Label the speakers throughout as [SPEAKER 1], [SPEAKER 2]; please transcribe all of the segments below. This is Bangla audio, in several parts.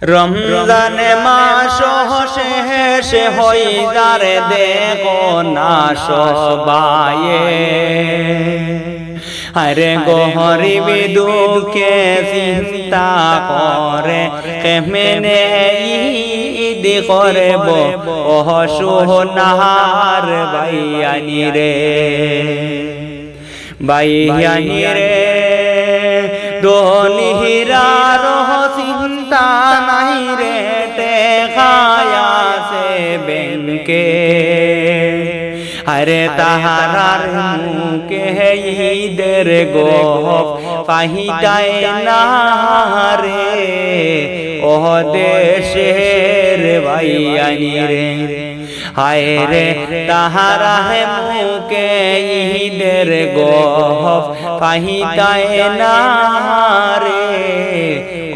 [SPEAKER 1] রমজান মাস শেষ হইদার দেখো না সবায়ে আরে গরিব দুঃখে চিন্তা করে কেমনে ঈদ করব ওহ সোনার বাইয়ানি রে বাইয়ানি রে দোনিরার চিন্তা নাই রে টেকায়া সে বেনকে আরে তাহারার মুখে ঈদের গপ পাহিটায় না রে ও দেশের বাইয়ানি রে হায় রে তাহারা মুখে ঈদের গপ পাহিটায় না রে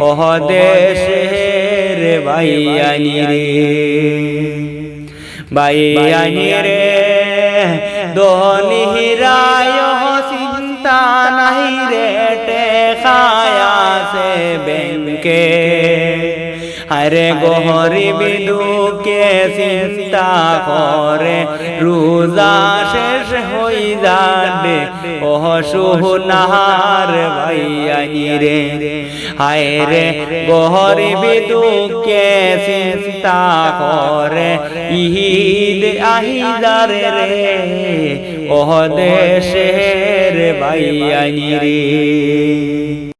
[SPEAKER 1] ও দেশের বাইয়ানি রে বাইয়ানি রে দোনিরায় চিন্তা নাই রে টেকায়া সে বেনকে আরে গরিব দুঃখে চিন্তা করে রোজা শেষ হই যাবে ও সোনার বাইয়ানি রে হায় রে গরিব দুঃখে চিন্তা করে ঈদ আহিদার রে ও দেশের বাইয়ানি রে।